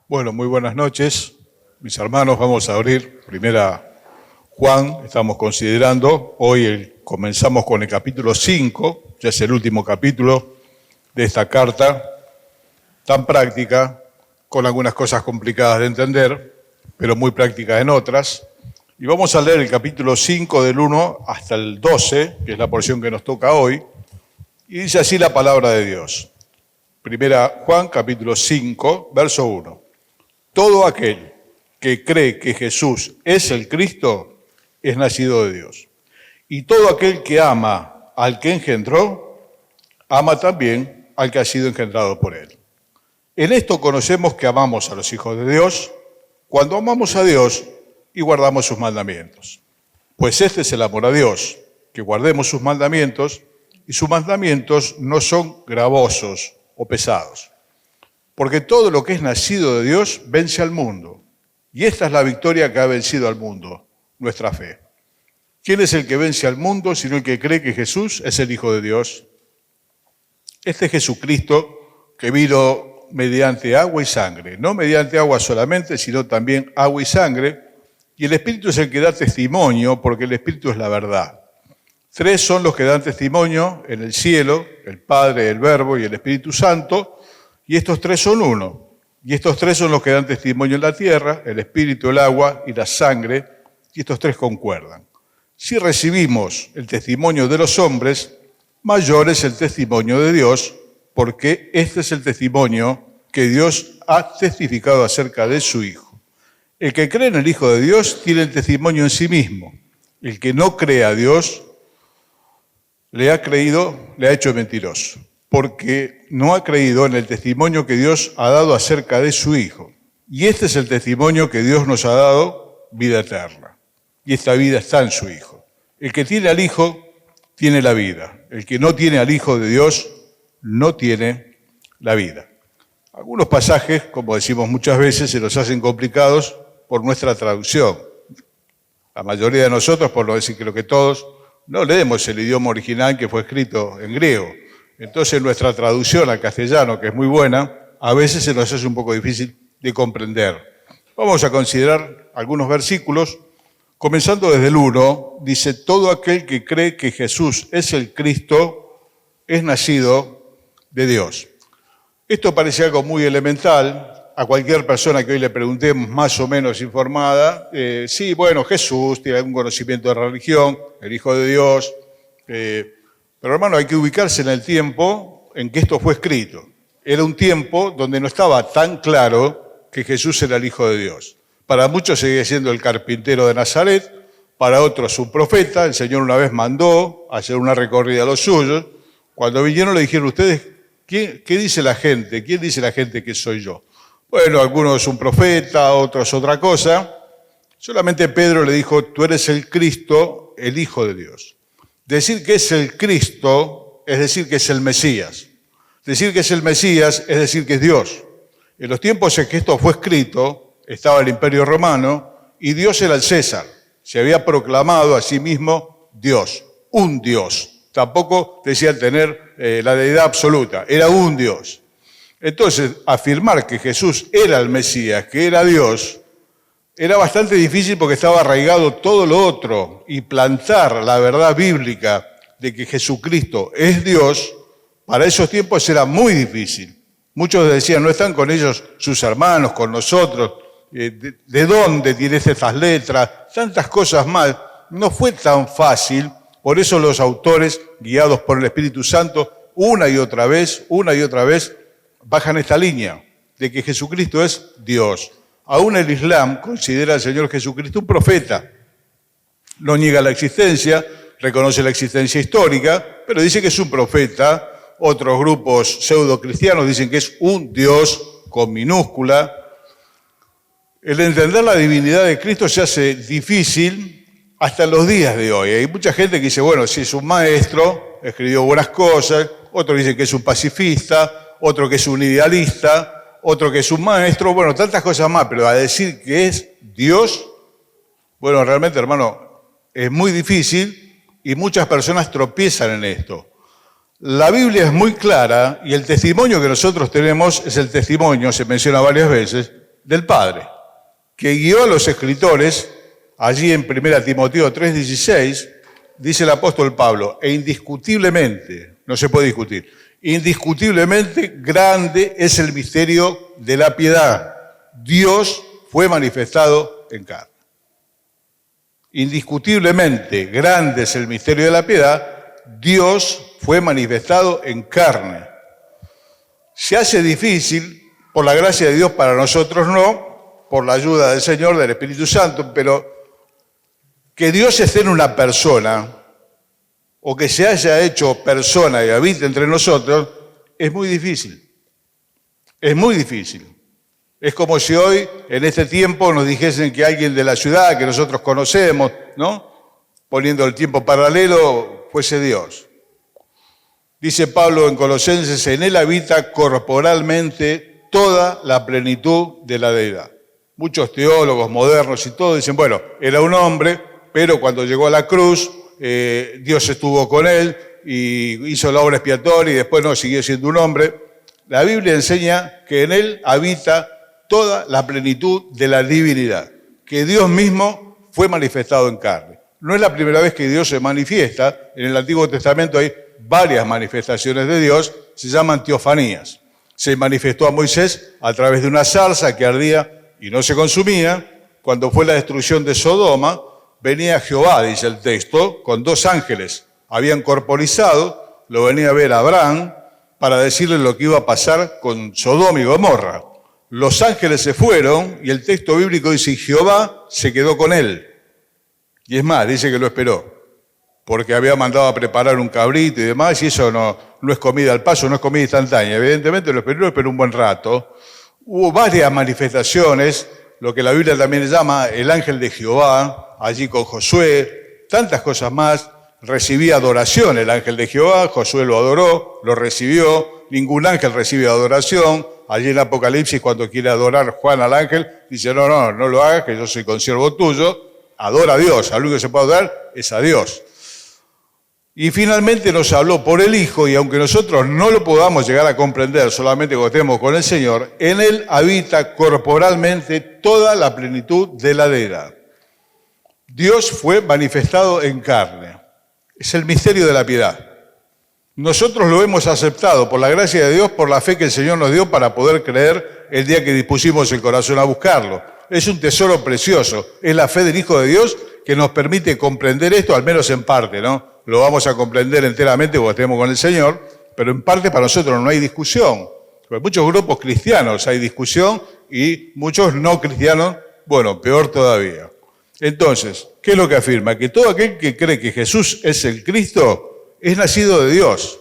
Bueno, muy buenas noches, mis hermanos. Vamos a abrir primera Juan. Estamos considerando, comenzamos con el capítulo 5, ya es el último capítulo de esta carta tan práctica, con algunas cosas complicadas de entender, pero muy prácticas en otras. Y vamos a leer el capítulo 5 del 1 hasta el 12, que es la porción que nos toca hoy, y dice así la palabra de Dios. Primera Juan, capítulo 5, verso 1. Todo aquel que cree que Jesús es el Cristo es nacido de Dios. Y todo aquel que ama al que engendró, ama también al que ha sido engendrado por él. En esto conocemos que amamos a los hijos de Dios, cuando amamos a Dios y guardamos sus mandamientos. Pues este es el amor a Dios, que guardemos sus mandamientos, y sus mandamientos no son gravosos o pesados. Porque todo lo que es nacido de Dios vence al mundo. Y esta es la victoria que ha vencido al mundo, nuestra fe. ¿Quién es el que vence al mundo sino el que cree que Jesús es el Hijo de Dios? Este Jesucristo que vino mediante agua y sangre, no mediante agua solamente, sino también agua y sangre, y el Espíritu es el que da testimonio, porque el Espíritu es la verdad. Tres son los que dan testimonio en el cielo, el Padre, el Verbo y el Espíritu Santo, y estos tres son uno. Y estos tres son los que dan testimonio en la tierra, el Espíritu, el agua y la sangre, y estos tres concuerdan. Si recibimos el testimonio de los hombres, mayor es el testimonio de Dios, porque este es el testimonio que Dios ha testificado acerca de su Hijo. El que cree en el Hijo de Dios tiene el testimonio en sí mismo. El que no cree a Dios le ha hecho mentiroso, porque no ha creído en el testimonio que Dios ha dado acerca de su Hijo. Y este es el testimonio que Dios nos ha dado, vida eterna. Y esta vida está en su Hijo. El que tiene al Hijo, tiene la vida. El que no tiene al Hijo de Dios, no tiene la vida. Algunos pasajes, como decimos muchas veces, se nos hacen complicados por nuestra traducción. La mayoría de nosotros, por no decir creo que todos, no leemos el idioma original que fue escrito en griego. Entonces nuestra traducción al castellano, que es muy buena, a veces se nos hace un poco difícil de comprender. Vamos a considerar algunos versículos, comenzando desde el 1, dice, todo aquel que cree que Jesús es el Cristo es nacido de Dios. Esto parece algo muy elemental. A cualquier persona que hoy le preguntemos más o menos informada, sí, bueno, Jesús tiene algún conocimiento de religión, el Hijo de Dios, pero hermano, hay que ubicarse en el tiempo en que esto fue escrito. Era un tiempo donde no estaba tan claro que Jesús era el Hijo de Dios. Para muchos seguía siendo el carpintero de Nazaret, para otros un profeta. El Señor una vez mandó hacer una recorrida a los suyos. Cuando vinieron le dijeron, ustedes, ¿qué dice la gente? ¿Quién dice la gente que soy yo? Bueno, algunos un profeta, otros otra cosa. Solamente Pedro le dijo, tú eres el Cristo, el Hijo de Dios. Decir que es el Cristo es decir que es el Mesías. Decir que es el Mesías es decir que es Dios. En los tiempos en que esto fue escrito, estaba el Imperio Romano y Dios era el César. Se había proclamado a sí mismo Dios, un Dios. Tampoco decía tener la deidad absoluta, era un Dios. Entonces, afirmar que Jesús era el Mesías, que era Dios, era bastante difícil porque estaba arraigado todo lo otro, y plantar la verdad bíblica de que Jesucristo es Dios, para esos tiempos era muy difícil. Muchos decían, no están con ellos sus hermanos, con nosotros, ¿de dónde tienes estas letras? Tantas cosas más. No fue tan fácil, por eso los autores, guiados por el Espíritu Santo, una y otra vez, bajan esta línea de que Jesucristo es Dios. Aún el Islam considera al Señor Jesucristo un profeta. No niega la existencia, reconoce la existencia histórica, pero dice que es un profeta. Otros grupos pseudo-cristianos dicen que es un Dios con minúscula. El entender la divinidad de Cristo se hace difícil hasta en los días de hoy. Hay mucha gente que dice, bueno, si es un maestro, escribió buenas cosas. Otros dicen que es un pacifista, otro que es un idealista, otro que es un maestro, bueno, tantas cosas más, pero a decir que es Dios, bueno, realmente, hermano, es muy difícil y muchas personas tropiezan en esto. La Biblia es muy clara y el testimonio que nosotros tenemos es el testimonio, se menciona varias veces, del Padre, que guió a los escritores. Allí en 1 Timoteo 3:16 dice el apóstol Pablo, e indiscutiblemente, no se puede discutir, indiscutiblemente grande es el misterio de la piedad. Dios fue manifestado en carne. Indiscutiblemente grande es el misterio de la piedad. Dios fue manifestado en carne. Se hace difícil, por la gracia de Dios para nosotros no, por la ayuda del Señor, del Espíritu Santo, pero que Dios esté en una persona o que se haya hecho persona y habite entre nosotros es muy difícil. Es muy difícil. Es como si hoy, en este tiempo, nos dijesen que alguien de la ciudad que nosotros conocemos, ¿no?, poniendo el tiempo paralelo, fuese Dios. Dice Pablo en Colosenses, en él habita corporalmente toda la plenitud de la deidad. Muchos teólogos modernos y todos dicen, bueno, era un hombre, pero cuando llegó a la cruz, Dios estuvo con él y hizo la obra expiatoria y después no, siguió siendo un hombre. La Biblia enseña que en él habita toda la plenitud de la divinidad, que Dios mismo fue manifestado en carne. No es la primera vez que Dios se manifiesta. En el Antiguo Testamento hay varias manifestaciones de Dios, se llaman teofanías. Se manifestó a Moisés a través de una zarza que ardía y no se consumía. Cuando fue la destrucción de Sodoma, venía Jehová, dice el texto, con 2 ángeles. Habían corporizado, lo venía a ver Abraham para decirle lo que iba a pasar con Sodoma y Gomorra. Los ángeles se fueron y el texto bíblico dice, y Jehová se quedó con él. Y es más, dice que lo esperó, porque había mandado a preparar un cabrito y demás, y eso no es comida al paso, no es comida instantánea. Evidentemente lo esperó un buen rato. Hubo varias manifestaciones, lo que la Biblia también llama el ángel de Jehová, allí con Josué, tantas cosas más. Recibía adoración el ángel de Jehová, Josué lo adoró, lo recibió, ningún ángel recibe adoración. Allí en Apocalipsis, cuando quiere adorar Juan al ángel, dice, no lo hagas, que yo soy consiervo tuyo. Adora a Dios, al único que se puede adorar es a Dios. Y finalmente nos habló por el Hijo, y aunque nosotros no lo podamos llegar a comprender solamente cuando estemos con el Señor, en Él habita corporalmente toda la plenitud de la deidad. Dios fue manifestado en carne. Es el misterio de la piedad. Nosotros lo hemos aceptado por la gracia de Dios, por la fe que el Señor nos dio para poder creer el día que dispusimos el corazón a buscarlo. Es un tesoro precioso. Es la fe del Hijo de Dios que nos permite comprender esto, al menos en parte, ¿no? Lo vamos a comprender enteramente cuando estemos con el Señor, pero en parte para nosotros no hay discusión. En muchos grupos cristianos hay discusión y muchos no cristianos, bueno, peor todavía. Entonces, ¿qué es lo que afirma? Que todo aquel que cree que Jesús es el Cristo es nacido de Dios.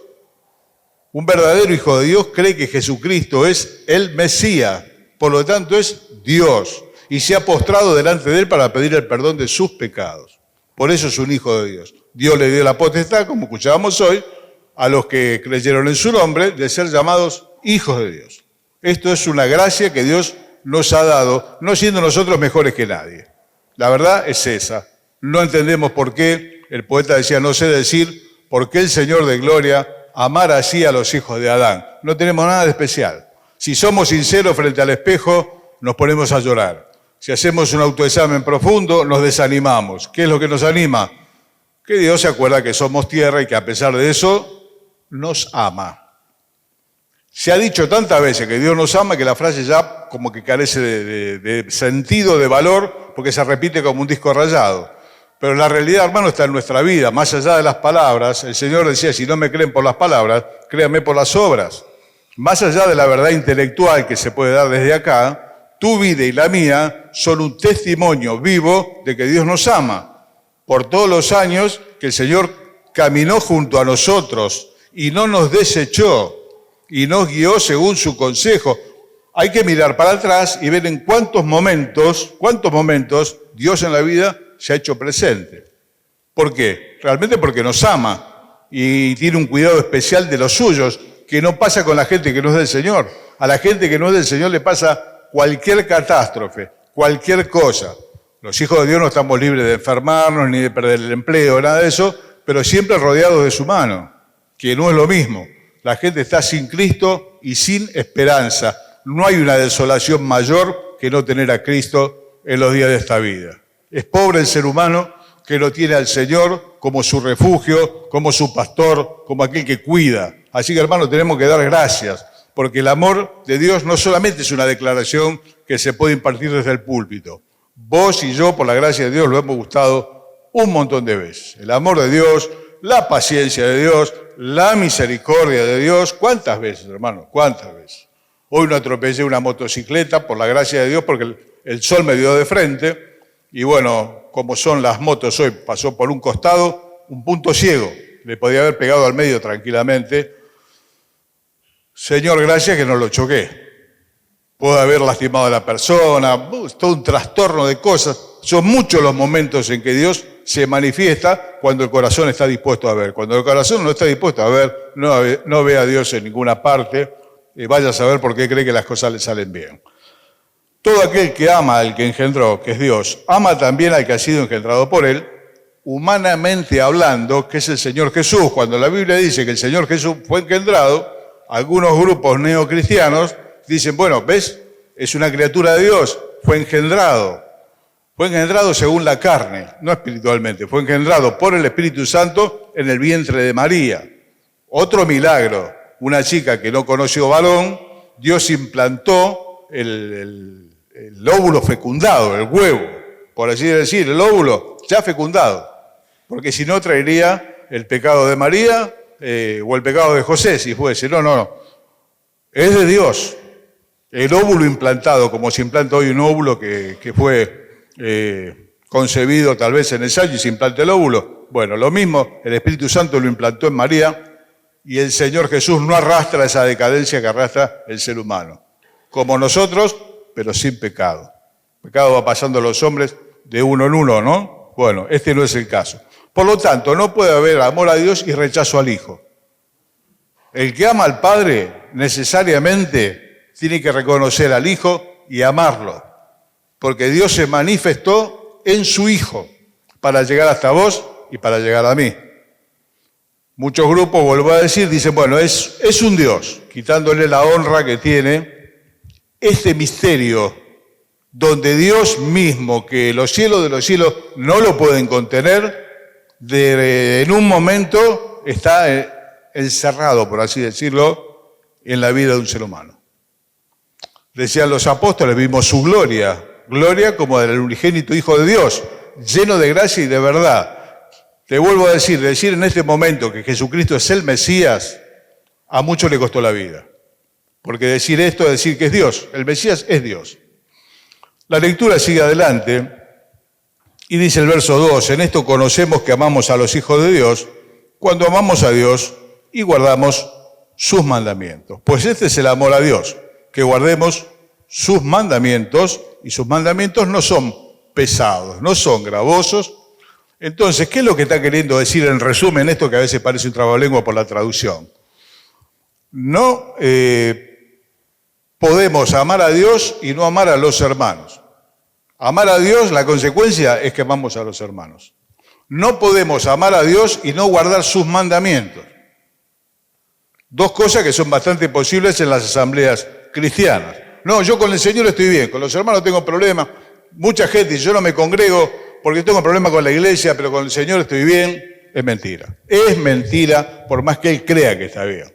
Un verdadero hijo de Dios cree que Jesucristo es el Mesías, por lo tanto es Dios, y se ha postrado delante de Él para pedir el perdón de sus pecados. Por eso es un hijo de Dios. Dios le dio la potestad, como escuchábamos hoy, a los que creyeron en su nombre, de ser llamados hijos de Dios. Esto es una gracia que Dios nos ha dado, no siendo nosotros mejores que nadie. La verdad es esa. No entendemos por qué, el poeta decía, no sé decir, por qué el Señor de gloria amara así a los hijos de Adán. No tenemos nada de especial. Si somos sinceros frente al espejo, nos ponemos a llorar. Si hacemos un autoexamen profundo, nos desanimamos. ¿Qué es lo que nos anima? Que Dios se acuerda que somos tierra y que a pesar de eso, nos ama. Se ha dicho tantas veces que Dios nos ama que la frase ya como que carece de sentido, de valor, porque se repite como un disco rayado. Pero la realidad, hermano, está en nuestra vida, más allá de las palabras. El Señor decía, si no me creen por las palabras, créanme por las obras. Más allá de la verdad intelectual que se puede dar desde acá, tu vida y la mía son un testimonio vivo de que Dios nos ama. Por todos los años que el Señor caminó junto a nosotros y no nos desechó y nos guió según su consejo. Hay que mirar para atrás y ver en cuántos momentos Dios en la vida se ha hecho presente. ¿Por qué? Realmente porque nos ama y tiene un cuidado especial de los suyos, que no pasa con la gente que no es del Señor. A la gente que no es del Señor le pasa cualquier catástrofe, cualquier cosa. Los hijos de Dios no estamos libres de enfermarnos ni de perder el empleo, nada de eso, pero siempre rodeados de su mano, que no es lo mismo. La gente está sin Cristo y sin esperanza. No hay una desolación mayor que no tener a Cristo en los días de esta vida. Es pobre el ser humano que no tiene al Señor como su refugio, como su pastor, como aquel que cuida. Así que, hermanos, tenemos que dar gracias, porque el amor de Dios no solamente es una declaración que se puede impartir desde el púlpito. Vos y yo, por la gracia de Dios, lo hemos gustado un montón de veces. El amor de Dios, la paciencia de Dios, la misericordia de Dios. ¿Cuántas veces, hermano? ¿Cuántas veces? Hoy no atropellé una motocicleta, por la gracia de Dios, porque el sol me dio de frente. Y bueno, como son las motos hoy, pasó por un costado, un punto ciego. Le podía haber pegado al medio tranquilamente. Señor, gracias que no lo choqué. Puedo haber lastimado a la persona, todo un trastorno de cosas. Son muchos los momentos en que Dios se manifiesta cuando el corazón está dispuesto a ver. Cuando el corazón no está dispuesto a ver, no ve a Dios en ninguna parte. Vaya a saber por qué cree que las cosas le salen bien. Todo aquel que ama al que engendró, que es Dios, ama también al que ha sido engendrado por él, humanamente hablando, que es el Señor Jesús. Cuando la Biblia dice que el Señor Jesús fue engendrado, algunos grupos neocristianos dicen, bueno, ¿ves? Es una criatura de Dios, fue engendrado. Fue engendrado según la carne, no espiritualmente. Fue engendrado por el Espíritu Santo en el vientre de María. Otro milagro, una chica que no conoció varón, Dios implantó el óvulo fecundado, el huevo, por así decir, el óvulo ya fecundado, porque si no traería el pecado de María o el pecado de José, si fuese. No. Es de Dios. El óvulo implantado, como se implanta hoy un óvulo que fue concebido tal vez en ensayo y se implanta el óvulo. Bueno, lo mismo, el Espíritu Santo lo implantó en María y el Señor Jesús no arrastra esa decadencia que arrastra el ser humano. Como nosotros, pero sin pecado. El pecado va pasando a los hombres de uno en uno, ¿no? Bueno, este no es el caso. Por lo tanto, no puede haber amor a Dios y rechazo al Hijo. El que ama al Padre necesariamente tiene que reconocer al Hijo y amarlo, porque Dios se manifestó en su Hijo para llegar hasta vos y para llegar a mí. Muchos grupos, vuelvo a decir, dicen, bueno, es un Dios, quitándole la honra que tiene este misterio, donde Dios mismo, que los cielos de los cielos no lo pueden contener, en un momento está encerrado, por así decirlo, en la vida de un ser humano. Decían los apóstoles, vimos su gloria como del unigénito Hijo de Dios, lleno de gracia y de verdad. Te vuelvo a decir en este momento que Jesucristo es el Mesías, a muchos le costó la vida. Porque decir esto es decir que es Dios. El Mesías es Dios. La lectura sigue adelante y dice el verso 2, en esto conocemos que amamos a los hijos de Dios, cuando amamos a Dios y guardamos sus mandamientos. Pues este es el amor a Dios, que guardemos sus mandamientos, y sus mandamientos no son pesados, no son gravosos. Entonces, ¿qué es lo que está queriendo decir en resumen esto que a veces parece un trabalengua por la traducción? No podemos amar a Dios y no amar a los hermanos. Amar a Dios, la consecuencia es que amamos a los hermanos. No podemos amar a Dios y no guardar sus mandamientos. Dos cosas que son bastante posibles en las asambleas cristianas. No, yo con el Señor estoy bien, con los hermanos tengo problemas. Mucha gente dice, yo no me congrego porque tengo problemas con la iglesia, pero con el Señor estoy bien. Es mentira. Es mentira, por más que él crea que está bien.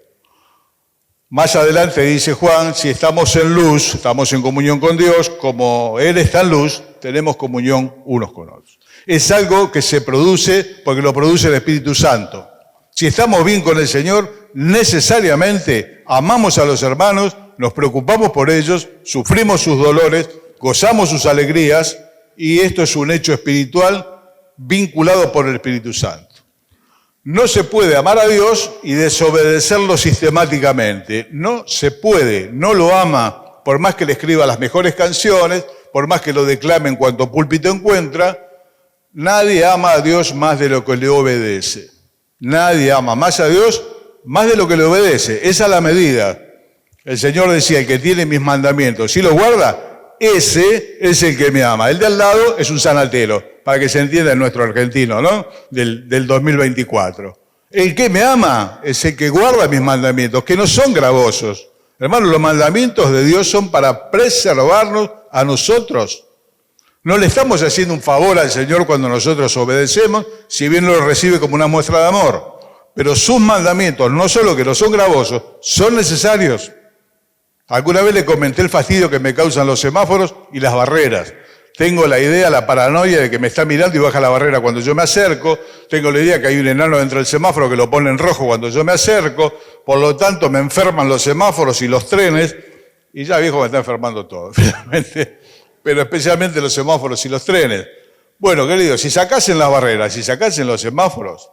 Más adelante dice Juan, si estamos en luz, estamos en comunión con Dios, como Él está en luz, tenemos comunión unos con otros. Es algo que se produce porque lo produce el Espíritu Santo. Si estamos bien con el Señor, necesariamente amamos a los hermanos, nos preocupamos por ellos, sufrimos sus dolores, gozamos sus alegrías, y esto es un hecho espiritual vinculado por el Espíritu Santo. No se puede amar a Dios y desobedecerlo sistemáticamente. No se puede, no lo ama, por más que le escriba las mejores canciones, por más que lo declame en cuanto púlpito encuentra. Nadie ama a Dios más de lo que le obedece. Nadie ama más a Dios más de lo que le obedece. Esa es la medida. El Señor decía, el que tiene mis mandamientos, si los guarda, ese es el que me ama. El de al lado es un sanatero, para que se entienda en nuestro argentino, ¿no? Del 2024. El que me ama es el que guarda mis mandamientos, que no son gravosos. Hermanos, los mandamientos de Dios son para preservarnos a nosotros. No le estamos haciendo un favor al Señor cuando nosotros obedecemos, si bien lo recibe como una muestra de amor. Pero sus mandamientos, no solo que no son gravosos, son necesarios. Alguna vez le comenté el fastidio que me causan los semáforos y las barreras. Tengo la idea, la paranoia de que me está mirando y baja la barrera cuando yo me acerco. Tengo la idea que hay un enano dentro del semáforo que lo pone en rojo cuando yo me acerco. Por lo tanto, me enferman los semáforos y los trenes. Y ya, viejo, me está enfermando todo, finalmente. Pero especialmente los semáforos y los trenes. Bueno, queridos, si sacasen las barreras, si sacasen los semáforos,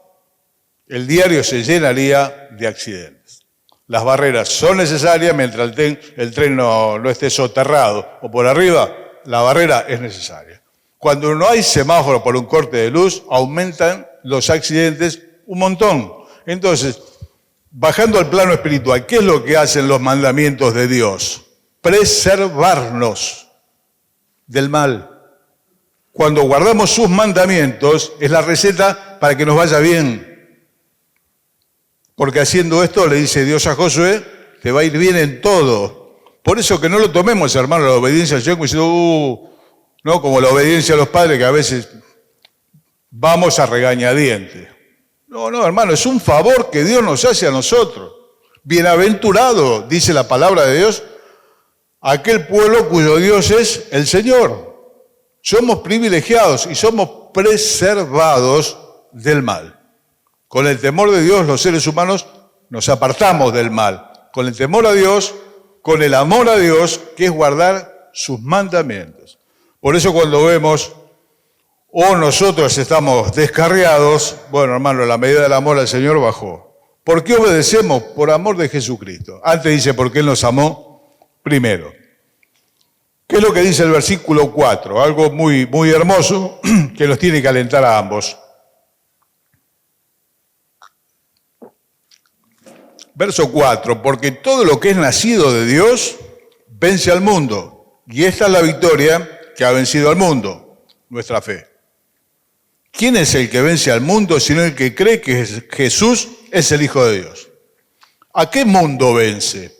el diario se llenaría de accidentes. Las barreras son necesarias mientras el tren no esté soterrado o por arriba. La barrera es necesaria. Cuando no hay semáforo por un corte de luz, aumentan los accidentes un montón. Entonces, bajando al plano espiritual, ¿qué es lo que hacen los mandamientos de Dios? Preservarnos del mal. Cuando guardamos sus mandamientos, es la receta para que nos vaya bien. Porque haciendo esto, le dice Dios a Josué, te va a ir bien en todo. Por eso que no lo tomemos, hermano, la obediencia al Señor, como diciendo, no, como la obediencia a los padres, que a veces vamos a regañadientes. No, hermano, es un favor que Dios nos hace a nosotros. Bienaventurado, dice la palabra de Dios, aquel pueblo cuyo Dios es el Señor. Somos privilegiados y somos preservados del mal. Con el temor de Dios, los seres humanos nos apartamos del mal. Con el temor a Dios, con el amor a Dios, que es guardar sus mandamientos. Por eso cuando vemos, nosotros estamos descarriados, bueno, hermano, la medida del amor al Señor bajó. ¿Por qué obedecemos? Por amor de Jesucristo. Antes dice, porque Él nos amó primero. ¿Qué es lo que dice el versículo 4? Algo muy, muy hermoso que los tiene que alentar a ambos. Verso 4, porque todo lo que es nacido de Dios vence al mundo. Y esta es la victoria que ha vencido al mundo, nuestra fe. ¿Quién es el que vence al mundo sino el que cree que Jesús es el Hijo de Dios? ¿A qué mundo vence?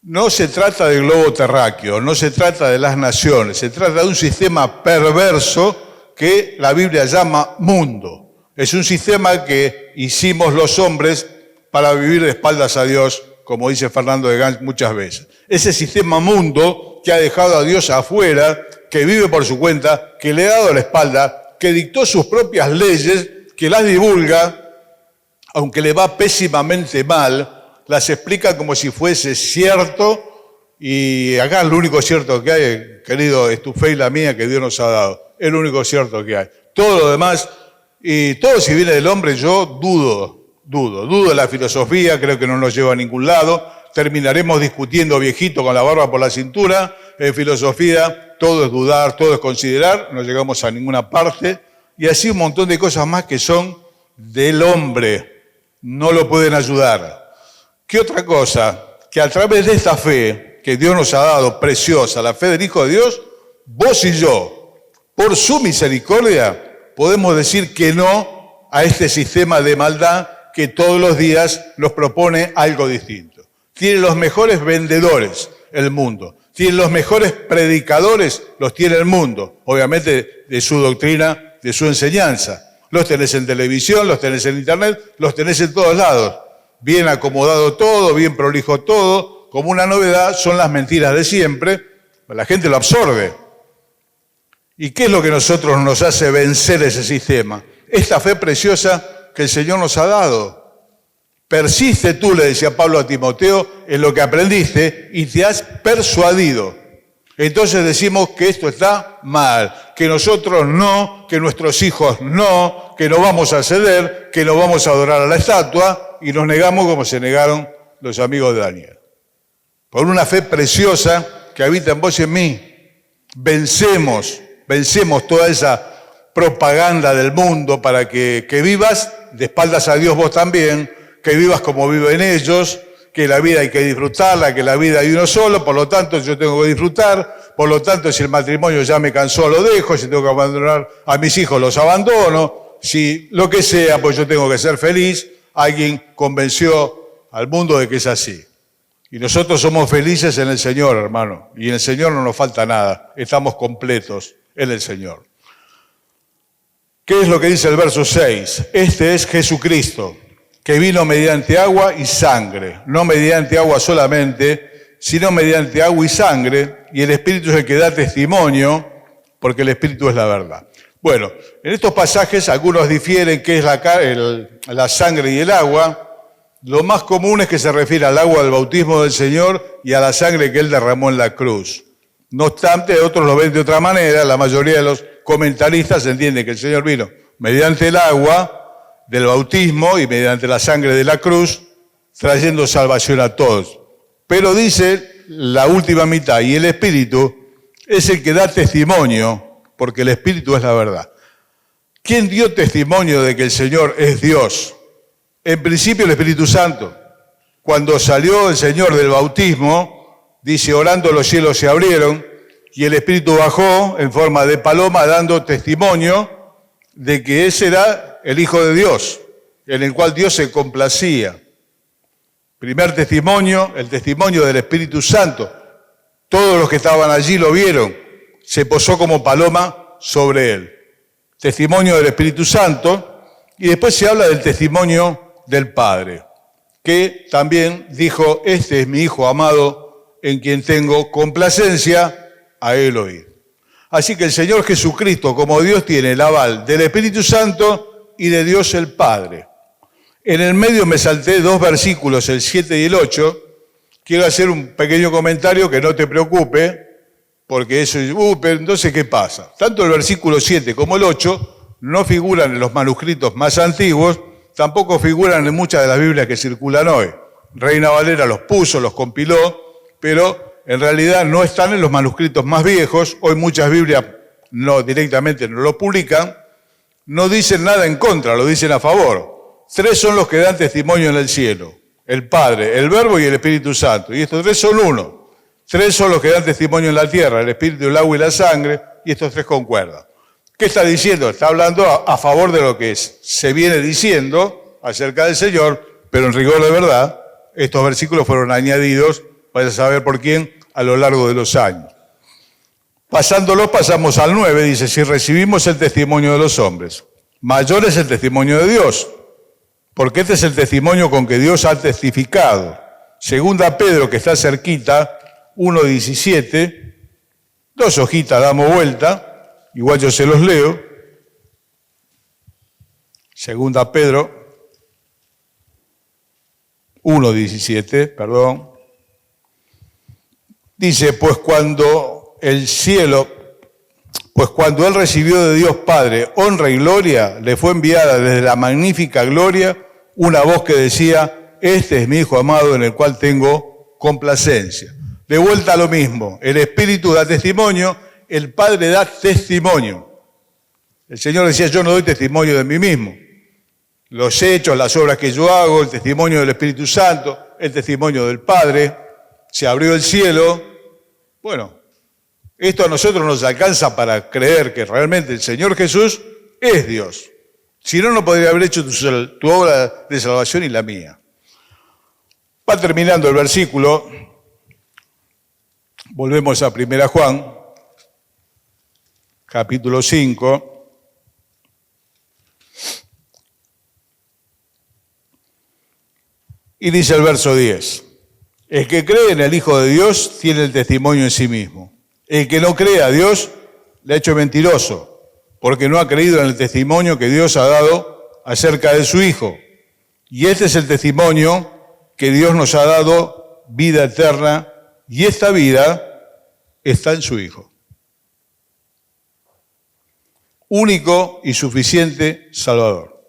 No se trata del globo terráqueo, no se trata de las naciones, se trata de un sistema perverso que la Biblia llama mundo. Es un sistema que hicimos los hombres para vivir de espaldas a Dios, como dice Fernando de Gans muchas veces. Ese sistema mundo que ha dejado a Dios afuera, que vive por su cuenta, que le ha dado la espalda, que dictó sus propias leyes, que las divulga, aunque le va pésimamente mal, las explica como si fuese cierto, y acá lo único cierto que hay, querido, es tu fe y la mía que Dios nos ha dado. Es lo único cierto que hay. Todo lo demás, y todo si viene del hombre, yo dudo de la filosofía, creo que no nos lleva a ningún lado. Terminaremos discutiendo viejito con la barba por la cintura. En filosofía todo es dudar, todo es considerar, no llegamos a ninguna parte. Y así un montón de cosas más que son del hombre, no lo pueden ayudar. ¿Qué otra cosa? Que a través de esta fe que Dios nos ha dado, preciosa, la fe del Hijo de Dios, vos y yo, por su misericordia, podemos decir que no a este sistema de maldad que todos los días nos propone algo distinto. Tiene los mejores vendedores el mundo, tiene los mejores predicadores, los tiene el mundo, obviamente de su doctrina, de su enseñanza. Los tenés en televisión, los tenés en internet, los tenés en todos lados. Bien acomodado todo, bien prolijo todo, como una novedad son las mentiras de siempre, la gente lo absorbe. ¿Y qué es lo que nosotros nos hace vencer ese sistema? Esta fe preciosa que el Señor nos ha dado. Persiste tú, le decía Pablo a Timoteo, en lo que aprendiste y te has persuadido. Entonces decimos que esto está mal, que nosotros no, que nuestros hijos no, que no vamos a ceder, que no vamos a adorar a la estatua y nos negamos como se negaron los amigos de Daniel. Por una fe preciosa que habita en vos y en mí, vencemos toda esa propaganda del mundo para que vivas de espaldas a Dios vos también, que vivas como viven ellos, que la vida hay que disfrutarla, que la vida hay uno solo, por lo tanto yo tengo que disfrutar, por lo tanto si el matrimonio ya me cansó lo dejo, si tengo que abandonar a mis hijos los abandono, si lo que sea, pues yo tengo que ser feliz. Alguien convenció al mundo de que es así. Y nosotros somos felices en el Señor, hermano. Y en el Señor no nos falta nada. Estamos completos en el Señor. ¿Qué es lo que dice el verso 6? Este es Jesucristo, que vino mediante agua y sangre. No mediante agua solamente, sino mediante agua y sangre. Y el Espíritu es el que da testimonio, porque el Espíritu es la verdad. Bueno, en estos pasajes algunos difieren qué es la sangre y el agua. Lo más común es que se refiere al agua del bautismo del Señor y a la sangre que Él derramó en la cruz. No obstante, otros lo ven de otra manera. La mayoría de los comentaristas entienden que el Señor vino mediante el agua del bautismo y mediante la sangre de la cruz, trayendo salvación a todos. Pero dice la última mitad, y el Espíritu es el que da testimonio, porque el Espíritu es la verdad. ¿Quién dio testimonio de que el Señor es Dios? En principio el Espíritu Santo. Cuando salió el Señor del bautismo, dice, orando los cielos se abrieron y el Espíritu bajó en forma de paloma dando testimonio de que ese era el Hijo de Dios, en el cual Dios se complacía. Primer testimonio, el testimonio del Espíritu Santo. Todos los que estaban allí lo vieron, se posó como paloma sobre él. Testimonio del Espíritu Santo, y después se habla del testimonio del Padre, que también dijo, este es mi Hijo amado, en quien tengo complacencia, a él oír. Así que el Señor Jesucristo, como Dios, tiene el aval del Espíritu Santo y de Dios el Padre. En el medio me salté 2 versículos, el 7 y el 8. Quiero hacer un pequeño comentario que no te preocupe, porque eso es, pero entonces, ¿qué pasa? Tanto el versículo 7 como el 8 no figuran en los manuscritos más antiguos, tampoco figuran en muchas de las Biblias que circulan hoy. Reina Valera los puso, los compiló, pero en realidad no están en los manuscritos más viejos. Hoy muchas Biblias directamente no lo publican. No dicen nada en contra, lo dicen a favor. 3 son los que dan testimonio en el cielo: el Padre, el Verbo y el Espíritu Santo. Y estos 3 son uno. 3 son los que dan testimonio en la tierra: el Espíritu, el agua y la sangre. Y estos 3 concuerdan. ¿Qué está diciendo? Está hablando a favor de lo que se viene diciendo acerca del Señor, pero en rigor de verdad, estos versículos fueron añadidos, vaya a saber por quién, a lo largo de los años. Pasándolos, pasamos al 9, dice, si recibimos el testimonio de los hombres, mayor es el testimonio de Dios, porque este es el testimonio con que Dios ha testificado. Segunda Pedro, que está cerquita, 1:17, 2 hojitas damos vuelta. Igual yo se los leo. Segunda Pedro 1:17, perdón. Dice, pues cuando Él recibió de Dios Padre honra y gloria, le fue enviada desde la magnífica gloria una voz que decía, este es mi Hijo amado en el cual tengo complacencia. De vuelta a lo mismo, el Espíritu da testimonio, el Padre da testimonio. El Señor decía, yo no doy testimonio de mí mismo. Los hechos, las obras que yo hago, el testimonio del Espíritu Santo, el testimonio del Padre, se abrió el cielo. Bueno, esto a nosotros nos alcanza para creer que realmente el Señor Jesús es Dios. Si no, no podría haber hecho tu obra de salvación y la mía. Va terminando el versículo. Volvemos a 1 Juan. Capítulo 5, y dice el verso 10, el que cree en el Hijo de Dios tiene el testimonio en sí mismo. El que no cree a Dios le ha hecho mentiroso, porque no ha creído en el testimonio que Dios ha dado acerca de su Hijo. Y este es el testimonio que Dios nos ha dado, vida eterna, y esta vida está en su Hijo. Único y suficiente Salvador.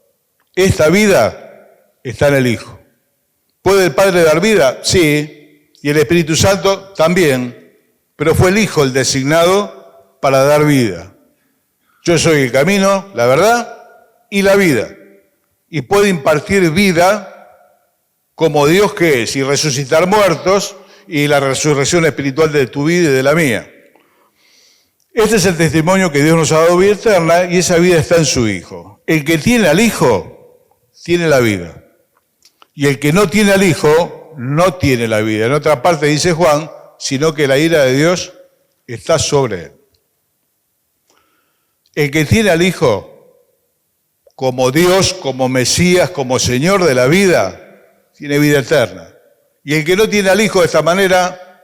Esta vida está en el Hijo. ¿Puede el Padre dar vida? Sí. Y el Espíritu Santo también. Pero fue el Hijo el designado para dar vida. Yo soy el camino, la verdad y la vida. Y puede impartir vida como Dios que es, y resucitar muertos, y la resurrección espiritual de tu vida y de la mía. Este es el testimonio que Dios nos ha dado vida eterna, y esa vida está en su Hijo. El que tiene al Hijo, tiene la vida. Y el que no tiene al Hijo, Hijo no tiene la vida. En otra parte dice Juan, sino que la ira de Dios está sobre él. El que tiene al Hijo como Dios, como Mesías, como Señor de la vida, tiene vida eterna. Y el que no tiene al Hijo de esta manera,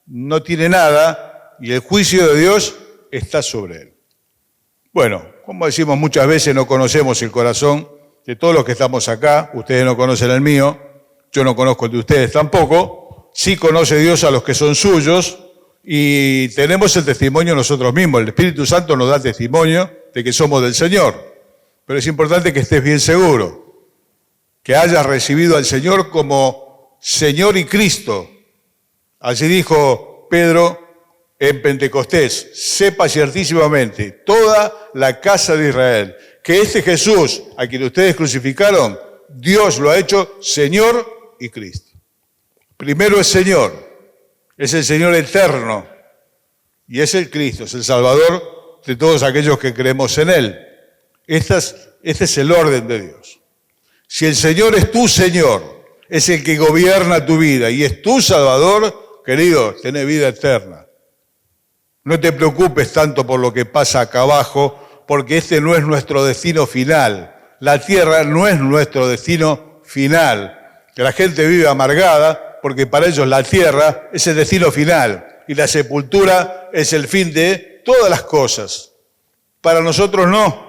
no tiene nada, y el juicio de Dios está sobre él. Bueno, como decimos muchas veces, no conocemos el corazón de todos los que estamos acá. Ustedes no conocen el mío, yo no conozco el de ustedes tampoco. Sí conoce Dios a los que son suyos, y tenemos el testimonio nosotros mismos. El Espíritu Santo nos da testimonio de que somos del Señor. Pero es importante que estés bien seguro, que hayas recibido al Señor como Señor y Cristo. Así dijo Pedro en Pentecostés: sepa ciertísimamente toda la casa de Israel que este Jesús, a quien ustedes crucificaron, Dios lo ha hecho Señor y Cristo. Primero es Señor, es el Señor eterno, y es el Cristo, es el Salvador de todos aquellos que creemos en Él. Este es el orden de Dios. Si el Señor es tu Señor, es el que gobierna tu vida y es tu Salvador, querido, tenés vida eterna. No te preocupes tanto por lo que pasa acá abajo, porque este no es nuestro destino final. La tierra no es nuestro destino final. Que la gente vive amargada porque para ellos la tierra es el destino final y la sepultura es el fin de todas las cosas. Para nosotros no.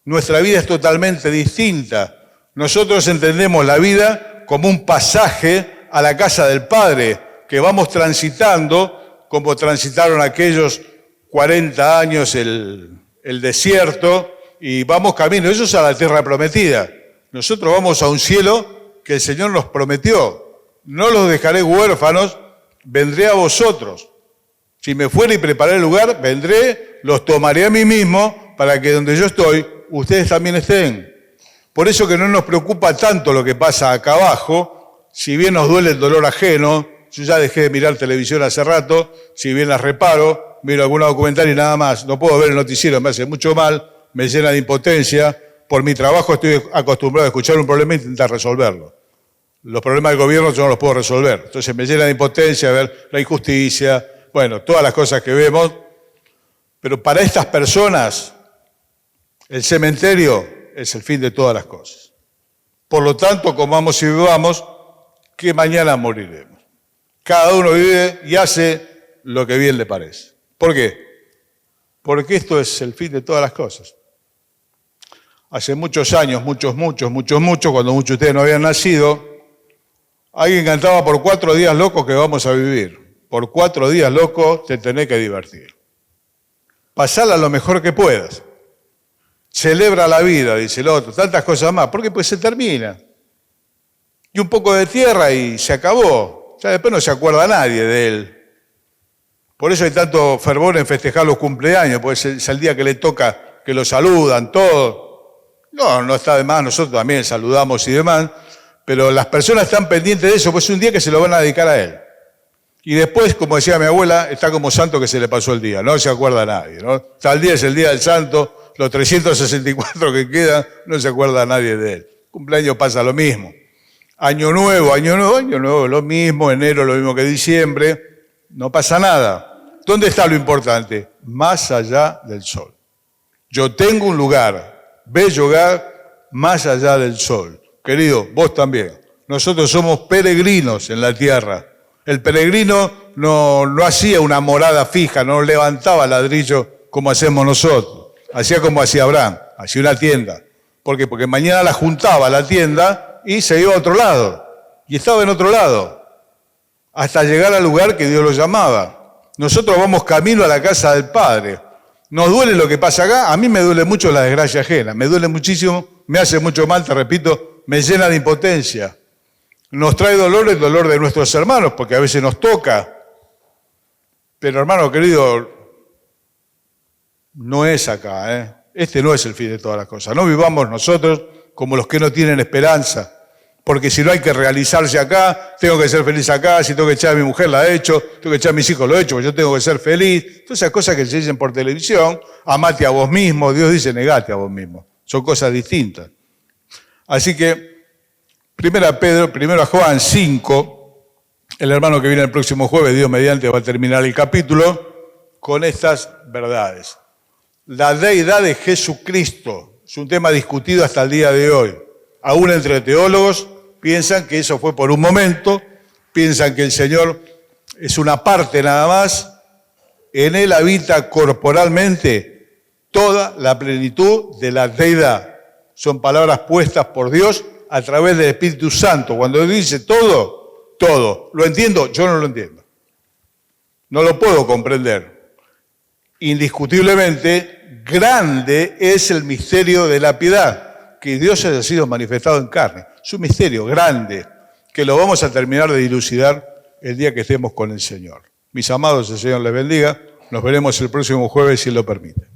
Nuestra vida es totalmente distinta. Nosotros entendemos la vida como un pasaje a la casa del Padre, que vamos transitando, como transitaron aquellos 40 años el desierto, y vamos camino. Eso es a la tierra prometida. Nosotros vamos a un cielo que el Señor nos prometió. No los dejaré huérfanos, vendré a vosotros. Si me fuera y preparé el lugar, vendré, los tomaré a mí mismo, para que donde yo estoy, ustedes también estén. Por eso que no nos preocupa tanto lo que pasa acá abajo, si bien nos duele el dolor ajeno. Yo ya dejé de mirar televisión hace rato, si bien las reparo, miro alguna documental y nada más. No puedo ver el noticiero, me hace mucho mal, me llena de impotencia. Por mi trabajo estoy acostumbrado a escuchar un problema e intentar resolverlo. Los problemas del gobierno yo no los puedo resolver. Entonces me llena de impotencia ver la injusticia, bueno, todas las cosas que vemos. Pero para estas personas, el cementerio es el fin de todas las cosas. Por lo tanto, comamos y bebamos, que mañana moriremos. Cada uno vive y hace lo que bien le parece. ¿Por qué? Porque esto es el fin de todas las cosas. Hace muchos años, muchos, cuando muchos de ustedes no habían nacido, alguien cantaba: por 4 días locos que vamos a vivir. Por 4 días locos te tenés que divertir. Pasala lo mejor que puedas. Celebra la vida, dice el otro, tantas cosas más. ¿Por qué? Pues se termina. Y un poco de tierra y se acabó. Ya después no se acuerda nadie de él. Por eso hay tanto fervor en festejar los cumpleaños, porque es el día que le toca, que lo saludan, todos. No está de más, nosotros también saludamos y demás, pero las personas están pendientes de eso, pues es un día que se lo van a dedicar a él. Y después, como decía mi abuela, está como santo que se le pasó el día, no se acuerda nadie, ¿no? Tal día es el día del santo, los 364 que quedan, no se acuerda nadie de él. Cumpleaños pasa lo mismo. Año nuevo, lo mismo, enero lo mismo que diciembre, no pasa nada. ¿Dónde está lo importante? Más allá del sol. Yo tengo un lugar, bello hogar, más allá del sol. Querido, vos también. Nosotros somos peregrinos en la tierra. El peregrino no hacía una morada fija, no levantaba ladrillo como hacemos nosotros. Hacía como hacía Abraham, hacía una tienda. ¿Por qué? Porque mañana la juntaba la tienda y se iba a otro lado. Y estaba en otro lado, hasta llegar al lugar que Dios lo llamaba. Nosotros vamos camino a la casa del Padre. ¿Nos duele lo que pasa acá? A mí me duele mucho la desgracia ajena. Me duele muchísimo, me hace mucho mal, te repito, me llena de impotencia. Nos trae dolor el dolor de nuestros hermanos, porque a veces nos toca. Pero hermano querido, no es acá, ¿eh? Este no es el fin de todas las cosas. No vivamos nosotros como los que no tienen esperanza. Porque si no hay que realizarse acá, tengo que ser feliz acá, si tengo que echar a mi mujer la he hecho, tengo que echar a mis hijos lo he hecho, yo tengo que ser feliz. Todas esas cosas que se dicen por televisión, amate a vos mismo, Dios dice negate a vos mismo. Son cosas distintas. Así que, Primero a Juan 5, el hermano que viene el próximo jueves, Dios mediante, va a terminar el capítulo con estas verdades. La deidad de Jesucristo es un tema discutido hasta el día de hoy. Aún entre teólogos piensan que eso fue por un momento, piensan que el Señor es una parte nada más. En Él habita corporalmente toda la plenitud de la deidad. Son palabras puestas por Dios a través del Espíritu Santo. Cuando dice todo, todo. ¿Lo entiendo? Yo no lo entiendo. No lo puedo comprender. Indiscutiblemente, grande es el misterio de la piedad, que Dios haya sido manifestado en carne. Es un misterio grande, que lo vamos a terminar de dilucidar el día que estemos con el Señor. Mis amados, el Señor les bendiga. Nos veremos el próximo jueves, si Él lo permite.